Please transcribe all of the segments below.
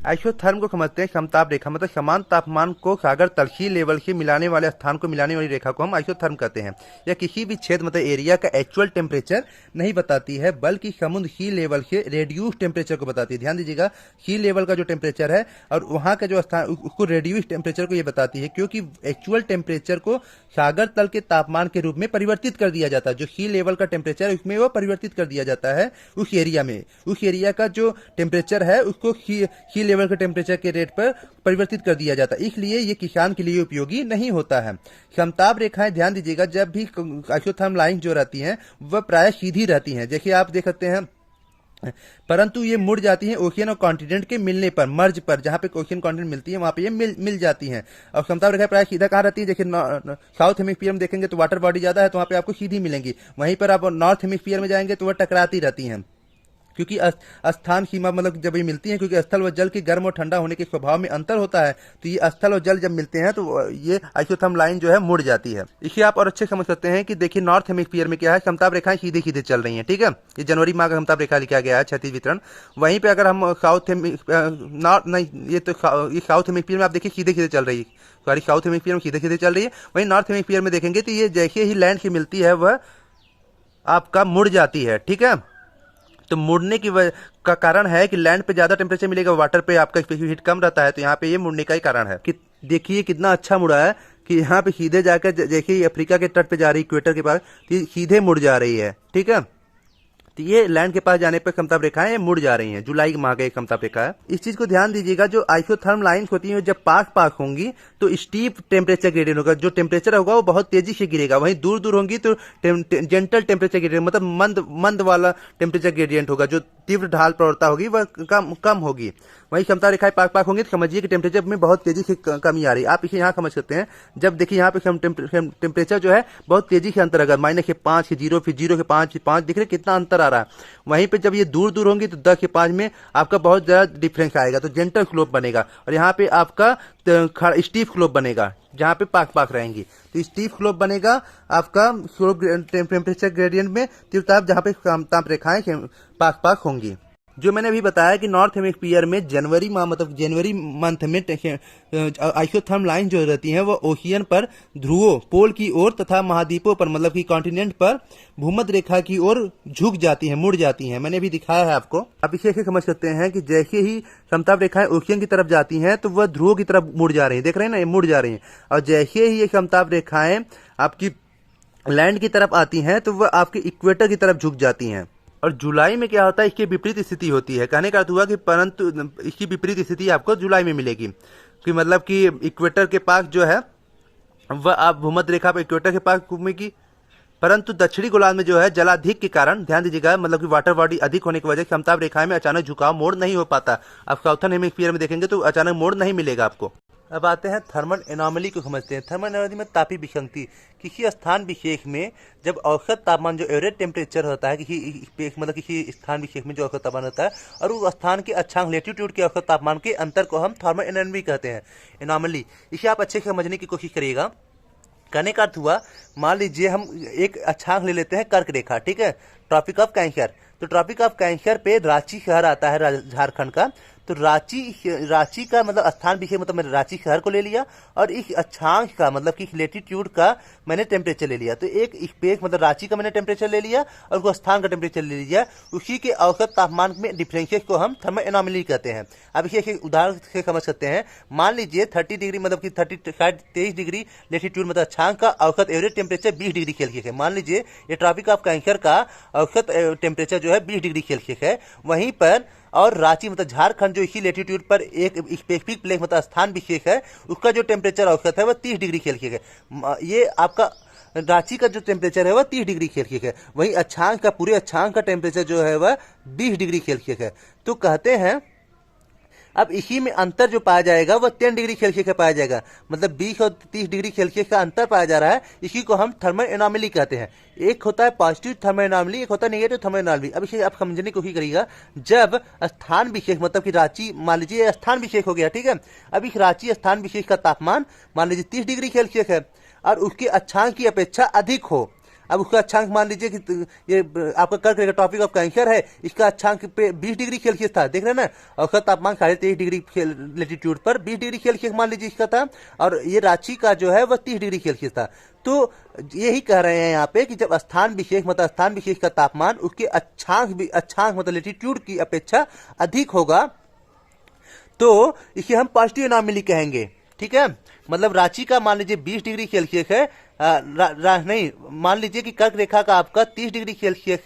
Isotherm को समझते हैं समताप रेखा, मतलब समान तापमान को सागर तल सी लेवल से मिलाने वाले स्थान को मिलाने वाली रेखा को हम आइसोथर्म कहते हैं। यह किसी भी क्षेत्र मतलब एरिया का एक्चुअल टेम्परेचर नहीं बताती है, बल्कि समुद्र सी लेवल से रेड्यूस टेम्परेचर को बताती है। ध्यान दीजिएगा, सी लेवल का जो टेम्परेचर है और वहाँ का जो स्थान उसको रेड्यूस टेम्परेचर को ये बताती है, क्योंकि एक्चुअल टेम्परेचर को सागर तल के तापमान के रूप में परिवर्तित कर दिया जाता है। जो सी लेवल का टेम्परेचर है उसमें वो परिवर्तित कर दिया जाता है उस एरिया में। उस एरिया का जो टेम्परेचर है उसको सी लेवल के टेम्परेचर के रेट पर परिवर्तित कर दिया जाता है, इसलिए ये किसान के लिए उपयोगी नहीं होता है। समताप रेखाएं, ध्यान दीजिएगा, जब भी आइसोथर्म लाइन जो रहती हैं वह प्राय सीधी रहती हैं, जैसे आप देख सकते हैं, परंतु ये मुड़ जाती हैं ओशियन और कॉन्टिनेंट के मिलने पर, मर्ज पर, जहां पे ओशियन कॉन्टिनेंट मिलती है वहां पे ये मिल जाती हैं। और समताप रेखा प्राय सीधा कहाँ रहती है, जैसे साउथ हेमिस्फीयर में देखेंगे तो वाटर बॉडी ज्यादा है तो वहां पे आपको सीधी मिलेंगी, वहीं पर आप नॉर्थ हेमिस्फीयर में जाएंगे तो वह टकराती रहती हैं, क्योंकि स्थान सीमा मतलब जब ये मिलती हैं, क्योंकि स्थल व जल के गर्म और ठंडा होने के स्वभाव में अंतर होता है, तो ये स्थल और जल जब मिलते हैं तो ये आइसोथर्म लाइन जो है मुड़ जाती है। इसे आप और अच्छे समझ सकते हैं कि देखिए नॉर्थ हेमिस्फीयर में क्या है, समताप रेखाएं सीधे सीधे चल रही हैं, ठीक है। ये जनवरी माह का समताप रेखा लिखा गया है, क्षैतिज वितरण। वहीं पे अगर हम साउथ नॉर्थ नहीं, ये साउथ हेमिस्फीयर में आप देखिए सीधे सीधे चल रही है, सॉरी साउथ हेमिस्फीयर में सीधे सीधे चल रही है। वहीं नॉर्थ हेमिस्फीयर में देखेंगे तो ये जैसे ही लैंड से मिलती है वह आपका मुड़ जाती है, ठीक है। तो मुड़ने का कारण है कि लैंड पे ज्यादा टेम्परेचर मिलेगा, वाटर पे आपका हीट कम रहता है, तो यहाँ पे ये मुड़ने का ही कारण है। कि देखिए कितना अच्छा मुड़ा है कि यहाँ पे सीधे जाकर देखिए अफ्रीका के तट पे जा रही, इक्वेटर के पास, तो सीधे मुड़ जा रही है, ठीक है। तो ये लैंड के पास जाने पर समताप रेखाएं मुड़ जा रही हैं। जुलाई माह का एक समताप रेखा है। इस चीज को ध्यान दीजिएगा, जो आइसोथर्म लाइंस होती हैं जब पास होंगी तो स्टीप टेम्परेचर ग्रेडियंट होगा, जो टेम्परेचर होगा वो बहुत तेजी से गिरेगा। वहीं दूर दूर होंगी तो जेंटल टेम्परेचर ग्रेडियंट, मतलब मंद वाला टेम्परेचर ग्रेडियंट होगा, जो तीव्र ढाल प्रवणता होगी वह कम होगी। वहीं समताप रेखाएं पास होंगी तो समझिए कि टेम्परेचर में बहुत तेजी से कमी आ रही है। आप इसे यहाँ समझ सकते हैं, जब देखिए यहाँ पे टेम्परेचर जो है बहुत तेजी से अंतर, अगर -5 से 0, फिर 0 से 5 दिख रहे कितना अंतर आ रहा है। वहीं पे जब ये दूर दूर होंगी तो 10 से 5 में आपका बहुत ज्यादा डिफरेंस आएगा, तो जेंटल स्लोप बनेगा, और यहाँ पे आपका स्टीफ स्लोप बनेगा जहाँ पे पाक रहेंगी। तो स्टीफ स्लोप बनेगा आपका स्लोप टेम्परेचर ग्रेडियंट में तीव्रता, जहाँ पे समताप रेखाएं पाक होंगी। जो मैंने अभी बताया कि नॉर्थ हेमिस्फीयर में जनवरी माह मतलब जनवरी मंथ में आइसोथर्म लाइन जो रहती हैं वो ओशियन पर, ध्रुवों पोल की ओर तथा महाद्वीपों पर मतलब कि कॉन्टिनेंट पर भूमध्य रेखा की ओर झुक जाती हैं, मुड़ जाती हैं। मैंने अभी दिखाया है आपको। आप इसे समझ सकते हैं कि जैसे ही समताप रेखाएं ओशियन की तरफ जाती हैं तो वह ध्रुवों की तरफ मुड़ जा रही है, देख रहे हैं ना, ये मुड़ जा रही है। और जैसे ही ये समताप रेखाएं आपकी लैंड की तरफ आती हैं तो वह आपके इक्वेटर की तरफ झुक जाती हैं। और जुलाई में क्या होता है, इसकी विपरीत स्थिति होती है। कहने का अर्थ हुआ कि परंतु इसकी विपरीत स्थिति आपको जुलाई में मिलेगी, कि मतलब कि इक्वेटर के पास जो है वह आप भूमध्य रेखा पर इक्वेटर के पास घूमेगी, परंतु दक्षिणी गोलार्ध में जो है जलाधिक के कारण, ध्यान दीजिएगा, मतलब कि वाटर बॉडी अधिक होने की वजह से समताप रेखाएं में अचानक झुकाव मोड़ नहीं हो पाता। आप साउथर्न हेमिस्फीयर में देखेंगे तो अचानक मोड़ नहीं मिलेगा आपको। अब आते हैं थर्मल एनोमली को समझते हैं। थर्मल एनोमली में तापीय विसंगति, किसी स्थान विशेष में जब औसत तापमान जो एवरेज टेम्परेचर होता है किसी स्थान विशेष में जो औसत तापमान होता है और उस स्थान के अक्षांश लेटीट्यूड के औसत तापमान के अंतर को हम थर्मल एनोमली कहते हैं। एनोमली, इसे आप अच्छे से समझने की कोशिश करिएगा। कहने का अर्थ हुआ, मान लीजिए हम एक अक्षांश ले लेते हैं कर्क रेखा, ठीक है, ट्रॉपिक ऑफ कैंसर। तो ट्रॉपिक ऑफ कैंसर पे रांची शहर आता है झारखंड का, तो रांची का मतलब स्थान विशेष मतलब मैंने रांची शहर को ले लिया, और इस अक्षांश का मतलब कि लेटीट्यूड का मैंने टेम्परेचर ले लिया। तो एक स्पेस मतलब रांची का मैंने टेम्परेचर ले लिया और उसको स्थान का टेम्परेचर ले लिया, उसी के औसत तापमान में डिफरेंसेस को हम थर्मल एनोमली कहते हैं। अब इसे उदाहरण से समझ सकते हैं। मान लीजिए 30 डिग्री मतलब कि 23 डिग्री लेटीट्यूड मतलब अक्षांश का औसत एवरेज टेम्परेचर 20 डिग्री सेल्सियस है। मान लीजिए ये ट्रॉपिक ऑफ कैंसर का औसत टेम्परेचर जो है 20 डिग्री सेल्सियस है। वहीं पर और रांची मतलब झारखंड जो इसी लेटीट्यूड पर एक स्पेसिफिक प्लेस मतलब स्थान विशेष है, उसका जो टेम्परेचर औसत है वह 30 डिग्री सेल्सियस है। ये आपका रांची का जो टेम्परेचर है वह 30 डिग्री सेल्सियस है। वहीं अक्षांश का, पूरे अक्षांश का टेम्परेचर जो है वह 20 डिग्री सेल्सियस है। तो कहते हैं अब इसी में अंतर जो पाया जाएगा वह 10 डिग्री सेल्सियस का पाया जाएगा, मतलब 20 और 30 डिग्री सेल्सियस का अंतर पाया जा रहा है। इसी को हम थर्मल एनोमली कहते हैं। एक होता है पॉजिटिव थर्मल एनोमली, एक होता है नेगेटिव थर्मल एनोमली। अब इसे आप समझने की कोशिश करिएगा। जब स्थान विशेष मतलब कि रांची, मान लीजिए स्थान विशेष हो गया, ठीक है। अब इस रांची स्थान विशेष का तापमान मान लीजिए 30 डिग्री सेल्सियस है और उसके अक्षांश की अपेक्षा अधिक हो, अब उसका अक्षांक मान लीजिए कि ये आपका कर्क रेखा टॉपिक ऑफ कैंसर है, इसका अक्षांक पे 20 डिग्री सेल्सियस था, देख रहे हैं ना, और उसका तापमान 23.5 डिग्री लेटीट्यूड पर 20 डिग्री सेल्सियस मान लीजिए इसका था, और ये रांची का जो है वह 30 डिग्री सेल्सियस था। तो यही कह रहे हैं यहाँ पे कि जब स्थान विशेष मतलब स्थान विशेष का तापमान उसके अक्षांक मतलब लेटीट्यूड की अपेक्षा अधिक होगा तो इसे हम पॉजिटिव एनॉमली कहेंगे, ठीक है। मतलब रांची का मान लीजिए 20 डिग्री सेल्सियस है, नहीं मान लीजिए कि कर्क रेखा का आपका 30 डिग्री सेल्सियस,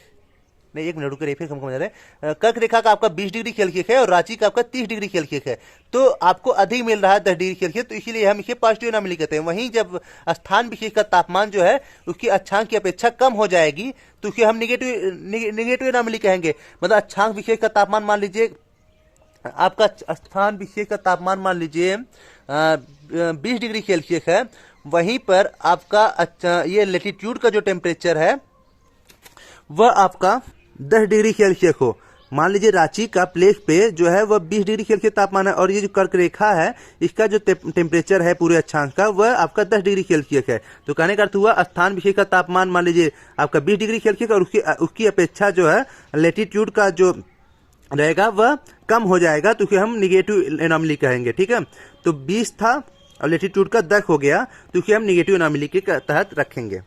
नहीं एक मिनट रुके रेफर कम जा रहे हैं, कर्क रेखा का आपका 20 डिग्री सेल्सियस है और रांची का आपका 30 डिग्री सेल्सियस है, तो आपको अधिक मिल रहा है 10 डिग्री सेल्सियस, तो इसीलिए हम इसे पॉजिटिव एनॉमली कहते हैं। वहीं जब स्थान विशेष का तापमान जो है उसकी अक्षांक की अपेक्षा कम हो जाएगी तो उसे हम निगेटिव एनॉमली कहेंगे। मतलब अक्षांक विशेष का तापमान मान लीजिए आपका स्थान विशेष का तापमान मान लीजिए 20 डिग्री सेल्सियस है, वहीं पर आपका ये लेटीट्यूड का जो टेम्परेचर है वह आपका 10 डिग्री सेल्सियस हो। मान लीजिए रांची का प्लेस पे जो है वह 20 डिग्री सेल्सियस तापमान है और ये जो कर्क रेखा है इसका जो टेम्परेचर है पूरे अक्षांश का वह आपका 10 डिग्री सेल्सियस है। तो कहने का अर्थ हुआ स्थान विशेष का तापमान मान लीजिए आपका 20 डिग्री सेल्सियस और उसकी अपेक्षा जो है लेटीट्यूड का जो रहेगा वह कम हो जाएगा, तो उसे हम निगेटिव एनॉमली कहेंगे, ठीक है। तो 20 था और लेटीट्यूड का 10 हो गया तो उसे हम निगेटिव एनॉमली के तहत रखेंगे।